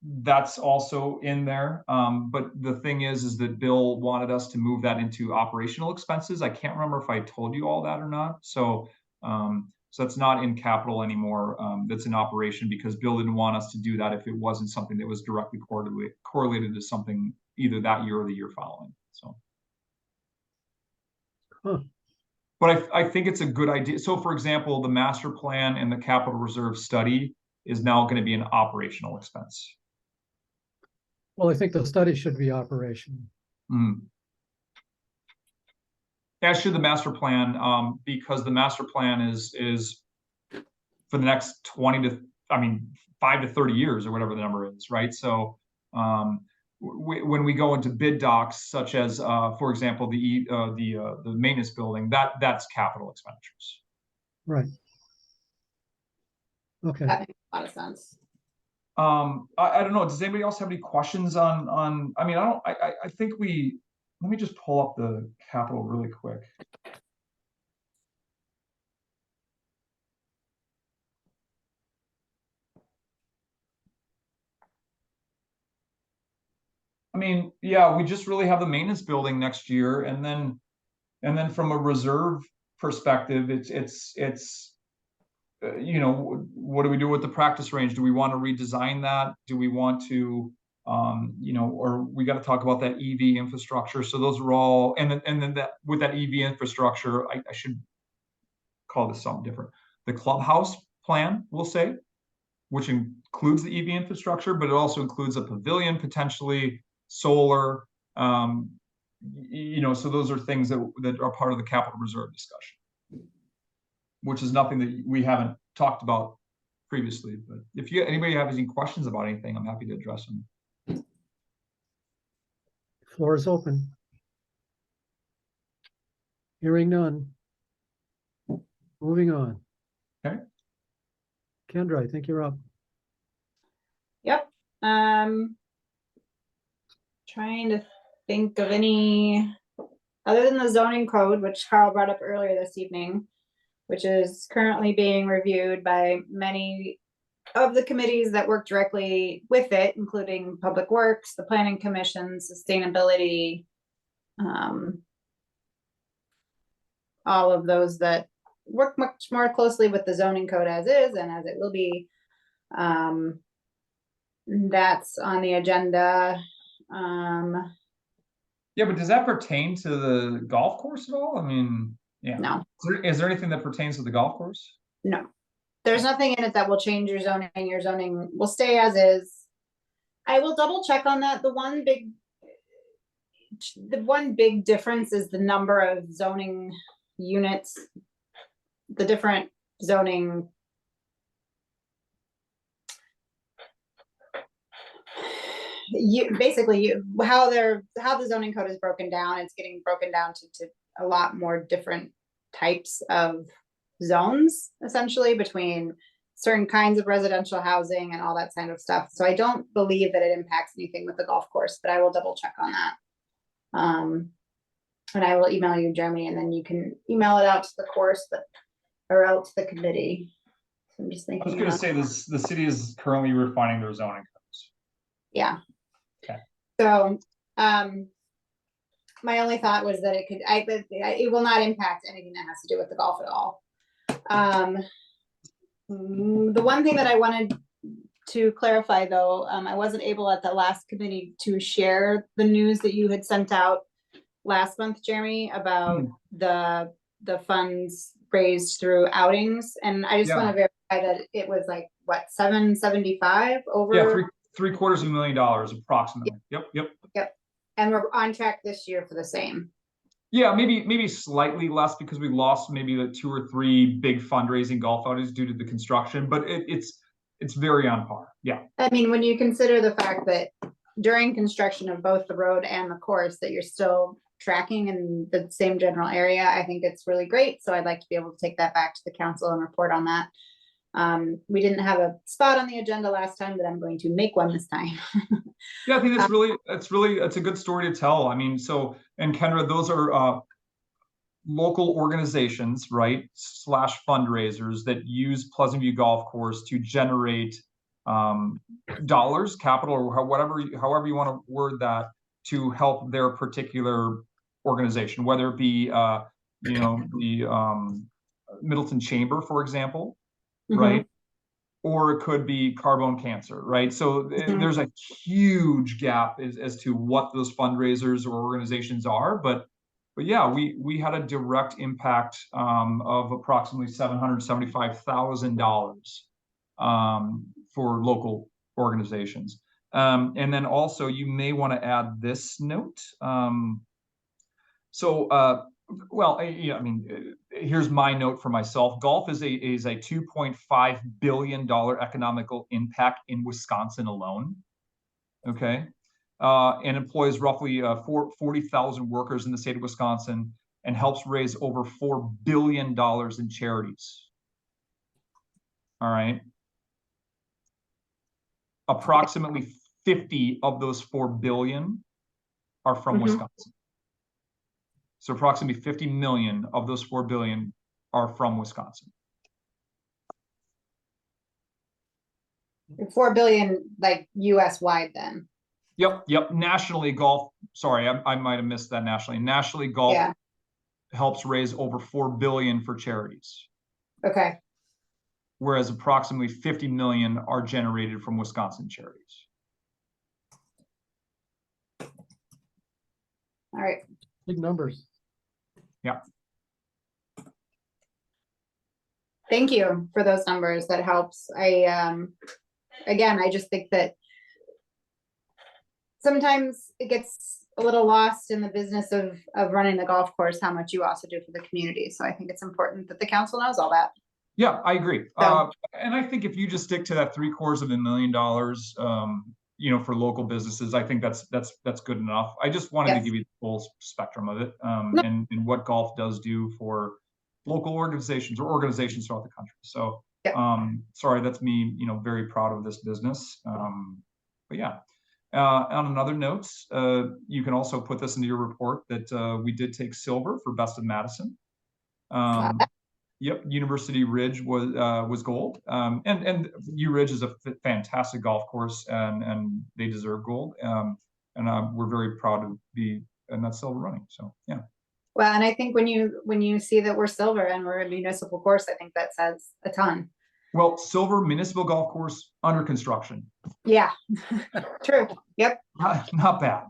that's also in there. But the thing is that Bill wanted us to move that into operational expenses. I can't remember if I told you all that or not. So that's not in capital anymore. That's in operation because Bill didn't want us to do that if it wasn't something that was directly correlated to something either that year or the year following. So. Huh. But I think it's a good idea. So for example, the master plan and the capital reserve study is now going to be an operational expense. Well, I think the study should be operational. As should the master plan, because the master plan is for the next 5 to 30 years or whatever the number is, right? So when we go into bid docs, such as, for example, the maintenance building, that's capital expenditures. Right. Okay. That makes a lot of sense. I don't know. Does anybody else have any questions on? I mean, I think let me just pull up the capital really quick. I mean, yeah, we just really have the maintenance building next year, and then from a reserve perspective, it's what do we do with the practice range? Do we want to redesign that? Do we want to, or we got to talk about that EV infrastructure? So those are all, and then that with that EV infrastructure, I should call this something different. The clubhouse plan, we'll say, which includes the EV infrastructure, but it also includes a pavilion, potentially solar. So those are things that are part of the capital reserve discussion, which is nothing that we haven't talked about previously. But if anybody have any questions about anything, I'm happy to address them. Floor is open. Hearing none. Moving on. Okay. Kendra, I think you're up. Yep. Trying to think of any, other than the zoning code, which Carl brought up earlier this evening, which is currently being reviewed by many of the committees that work directly with it, including Public Works, the Planning Commission, Sustainability, all of those that work much more closely with the zoning code as is and as it will be. That's on the agenda. Yeah, but does that pertain to the golf course at all? I mean, yeah. No, Is there anything that pertains to the golf course? no. There's nothing in it that will change your zoning. Your zoning will stay as is. I will double check on that. The one big difference is the number of zoning units, the different zoning. How the zoning code is broken down, it's getting broken down to a lot more different types of zones, essentially, between certain kinds of residential housing and all that kind of stuff. So I don't believe that it impacts anything with the golf course, but I will double check on that. And I will email you, Jeremy, and then you can email it out to the course, or out to the committee. So I'm just I was thinking. gonna say this, the city is currently refining their zoning codes. Yeah. Okay. So, my only thought was that it will not impact anything that has to do with the golf at all. The one thing that I wanted to clarify, though, I wasn't able at the last committee to share the news that you had sent out last month, Jeremy, about the funds raised through outings, and I just want to verify that it was like what, 775 over. Yeah, $750,000 approximately. Yep. And we're on track this year for the same. Yeah, maybe slightly less because we lost maybe the 2 or 3 big fundraising golf outings due to the construction, but it's very on par. Yeah. I mean, when you consider the fact that during construction of both the road and the course that you're still tracking in the same general area, I think it's really great. So I'd like to be able to take that back to the council and report on that. We didn't have a spot on the agenda last time, but I'm going to make one this time. Yeah, I think it's a good story to tell. I mean, and Kendra, those are local organizations, right, / fundraisers that use Pleasant View Golf Course to generate dollars, capital, or however you want to word that, to help their particular organization, whether it be the Middleton Chamber, for example, right? Or it could be Carbone Cancer, right? So there's a huge gap as to what those fundraisers or organizations are, but yeah, we had a direct impact of approximately $775,000 for local organizations. And then also you may want to add this note. Well, I mean, here's my note for myself. Golf is a $2.5 billion economical impact in Wisconsin alone. Okay. And employs roughly 40,000 workers in the state of Wisconsin and helps raise over $4 billion in charities. All right. Approximately 50 of those 4 billion are from Wisconsin. So approximately 50 million of those 4 billion are from Wisconsin. 4 billion, like US wide then. Yep. Nationally, golf. Sorry, I might have missed that. Nationally, golf helps raise over 4 billion for charities. Okay. Whereas approximately 50 million are generated from Wisconsin charities. All right. Big numbers. Yeah. Thank you for those numbers. That helps. Again, I just think that sometimes it gets a little lost in the business of running the golf course, how much you also do for the community. So I think it's important that the council knows all that. Yeah, I agree. So, and I think if you just stick to that $750,000, for local businesses, I think that's good enough. I just wanted to Yes. give you the full spectrum of it, No. and what golf does do for local organizations or organizations throughout the country. So, Yeah. sorry, that's me, very proud of this business. But yeah. On another note, you can also put this into your report that we did take silver for Best of Madison. Yep, University Ridge was gold, and U Ridge is a fantastic golf course, and they deserve gold, and we're very proud to be in that silver running. So yeah. Well, and I think when you see that we're silver and we're a municipal course, I think that says a ton. Well, silver municipal golf course under construction. Yeah, true. Yep. Not bad.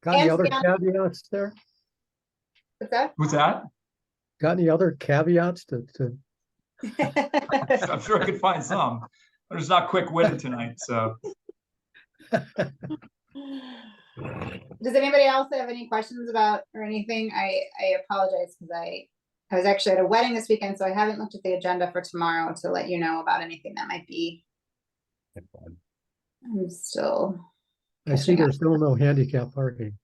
Got any And other Seattle- caveats there? What's that? What's that? Got any other caveats to, I'm sure I could find some. I'm just not quick-witted tonight, so. Does anybody else have any questions about or anything? I apologize because I was actually at a wedding this weekend, so I haven't looked at the agenda for tomorrow to let you know about anything that might be. I'm still, I see there's still no handicap parking.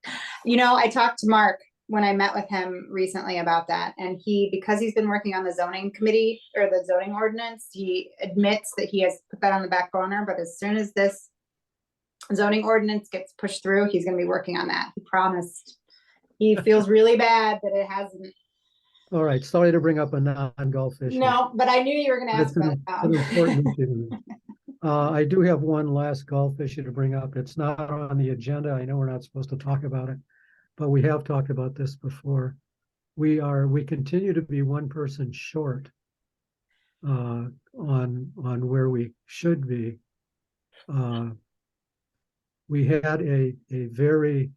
I talked to Mark when I met with him recently about that, and because he's been working on the zoning committee or the zoning ordinance, he admits that he has put that on the back burner, but as soon as this zoning ordinance gets pushed through, he's going to be working on that. He promised. He feels really bad that it hasn't. All right, sorry to bring up a non-golf issue. No, but I knew you were going to But ask it's about an that. important issue. I do have one last golf issue to bring up. It's not on the agenda. I know we're not supposed to talk about it, but we have talked about this before. We continue to be one person short on where we should be. We had a very,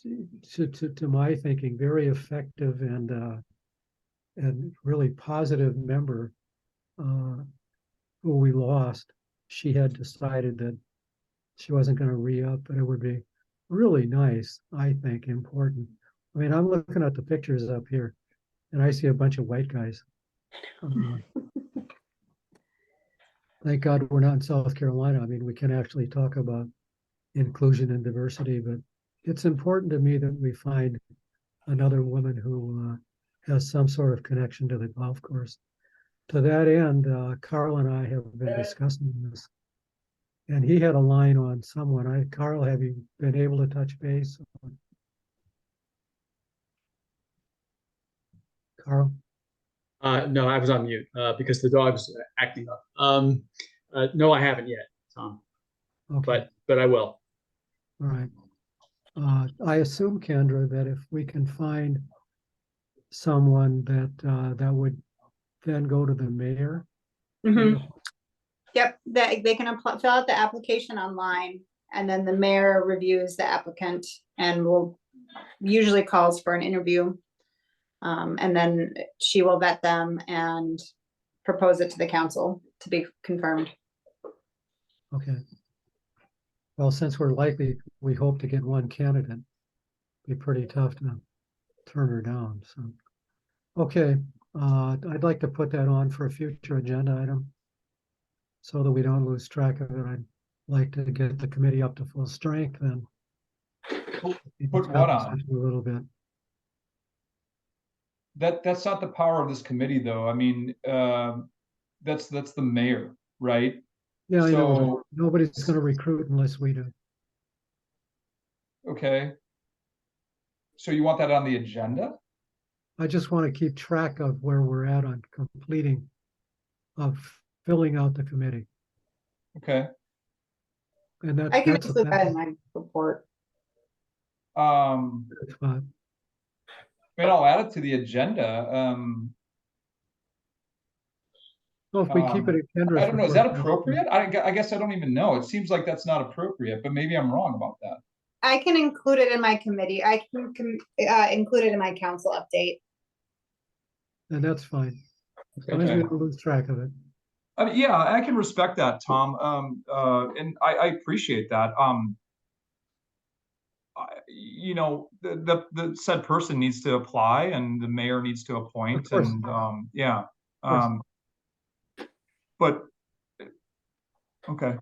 to my thinking, very effective and really positive member who we lost. She had decided that she wasn't going to re-up, but it would be really nice, I think, important. I mean, I'm looking at the pictures up here, and I see a bunch of white guys. Thank God we're not in South Carolina. I mean, we can actually talk about inclusion and diversity, but it's important to me that we find another woman who has some sort of connection to the golf course. To that end, Carl and I have been discussing this, and he had a line on someone. Carl, have you been able to touch base? Carl? No, I was on mute because the dog's acting up. No, I haven't yet, Tom, Okay. but I will. All right. I assume, Kendra, that if we can find someone that would then go to the mayor. Mhm. Yep, they can fill out the application online, and then the mayor reviews the applicant and will usually calls for an interview. And then she will vet them and propose it to the council to be confirmed. Okay. Well, since we hope to get one candidate, be pretty tough to turn her down. So, okay, I'd like to put that on for a future agenda item so that we don't lose track of it. I'd like to get the committee up to full strength and Put what on? a little bit. That's not the power of this committee, though. I mean, that's the mayor, right? Yeah, I know. So- but nobody's going to recruit unless we do. Okay. So you want that on the agenda? I just want to keep track of where we're at on filling out the committee. Okay. And I can that's include that in my report. that's fine. I mean, I'll add it to the agenda. Well, if we keep it at Kendra's. I don't know, is that report, appropriate? I guess I don't even know. It seems like that's not appropriate, but maybe I'm wrong about that. I can include it in my committee. I can include it in my council update. And that's fine. As long as we don't lose track of it. I mean, yeah, I can respect that, Tom. And I appreciate that. The said person needs to apply and the mayor needs to appoint course. and, yeah. course. But, okay.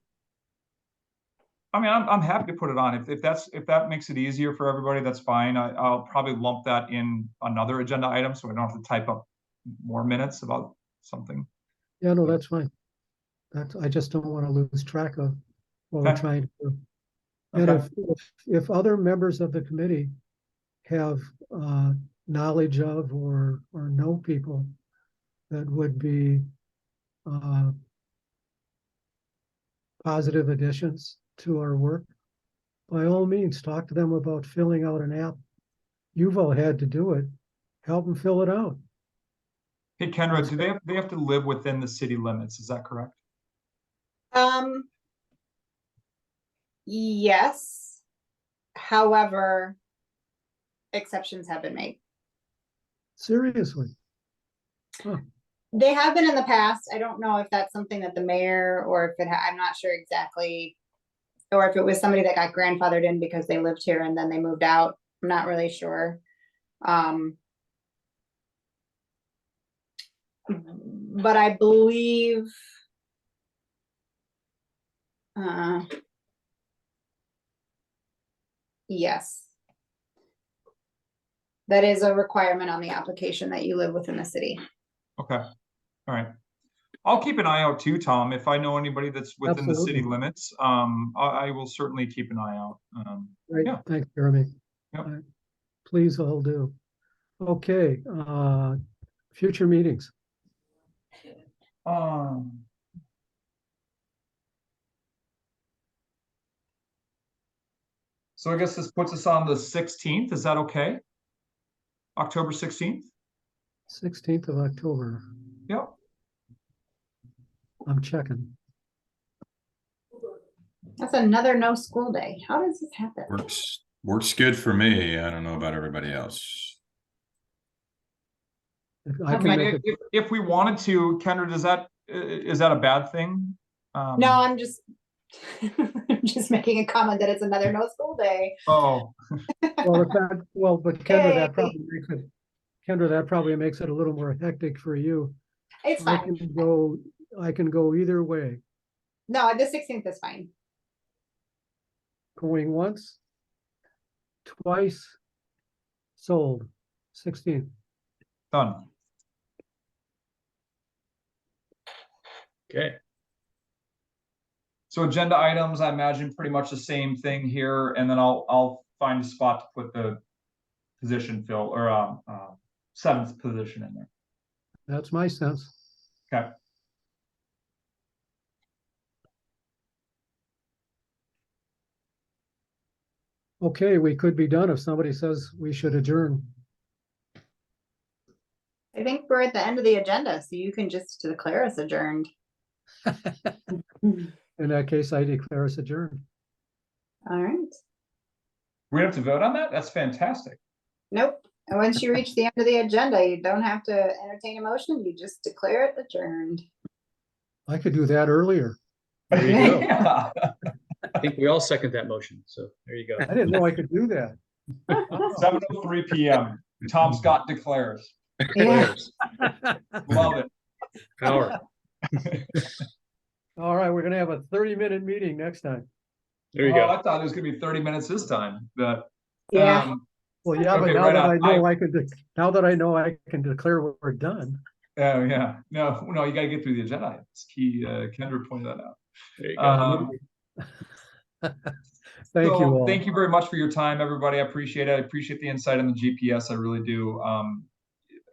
I mean, I'm happy to put it on. If that makes it easier for everybody, that's fine. I'll probably lump that in another agenda item, so I don't have to type up more minutes about something. Yeah, no, that's fine. I just don't want to lose track of what we're Okay. trying to do. And Okay. if other members of the committee have knowledge of or know people that would be positive additions to our work, by all means, talk to them about filling out an app. You've all had to do it. Help them fill it out. Hey, Kendra, do they have to live within the city limits? Is that correct? Yes. However, exceptions have been made. Seriously. They have been in the past. I don't know if that's something that the mayor or if I'm not sure exactly. Or if it was somebody that got grandfathered in because they lived here and then they moved out. I'm not really sure. But I believe yes. That is a requirement on the application that you live within the city. Okay, all right. I'll keep an eye out too, Tom. If I know anybody that's within the city Absolutely. limits, I will certainly keep an eye out. Great. Yeah. Thanks, Jeremy. Yep. Please all do. Okay, future meetings. So I guess this puts us on the 16th. Is that okay? October 16th? 16th of October. Yep. I'm checking. That's another no school day. How does this happen? Works good for me. I don't know about everybody else. I can make it. If we wanted to, Kendra, is that a bad thing? No, I'm just I'm just making a comment that it's another no school day. Oh, But Kendra, Yay. that probably makes it a little more hectic for you. It's I fine. can go either way. No, the 16th is fine. Going once, twice, sold. 16th. done. Okay. So agenda items, I imagine pretty much the same thing here, and then I'll find a spot to put the position fill or seventh position in there. That's my sense. Okay. Okay, we could be done if somebody says we should adjourn. I think we're at the end of the agenda, so you can just declare us adjourned. In that case, I declare us adjourned. All right. We have to vote on that? That's fantastic. Nope. And once you reach the end of the agenda, you don't have to entertain a motion. You just declare it adjourned. I could do that earlier. There you go. Yeah. I think we all second that motion. So there you go. I didn't know I could do that. 7:03 p.m. Tom Scott declares. Yeah. Love it. Power. All right, we're gonna have a 30-minute meeting next time. There you Oh, go. I thought it was gonna be 30 minutes this time, but Yeah. Well, yeah, but Okay, now right that on. I know now that I know I can declare we're done. oh yeah, no, you gotta get through the agenda items. Kendra pointed that out. There you go. Thank you all. Thank you very much for your time, everybody. I appreciate it. I appreciate the insight on the GPS. I really do.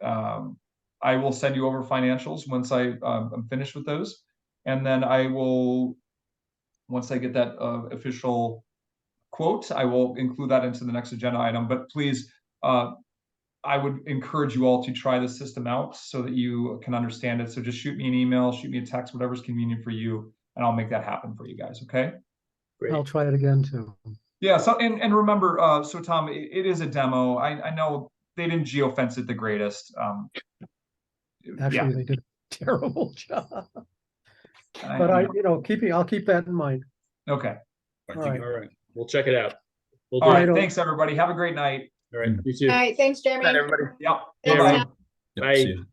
I will send you over financials once I'm finished with those, and then I will, once I get that official quote, I will include that into the next agenda item. But please, I would encourage you all to try the system out so that you can understand it. So just shoot me an email, shoot me a text, whatever's convenient for you, and I'll make that happen for you guys. Okay. Great. I'll try it again too. Yeah. So and remember, so Tom, it is a demo. I know they didn't geofence it the greatest. Actually, they did a terrible job. I But know. I'll keep that in mind. Okay. I All think right. All right. We'll check it out. We'll do All it. right. Right. Thanks, everybody. Have a great night. All right. You too. All right. Thanks, Jeremy. Night, everybody. Yep. Thanks, Bye-bye. Tom. Yep, Bye. see ya.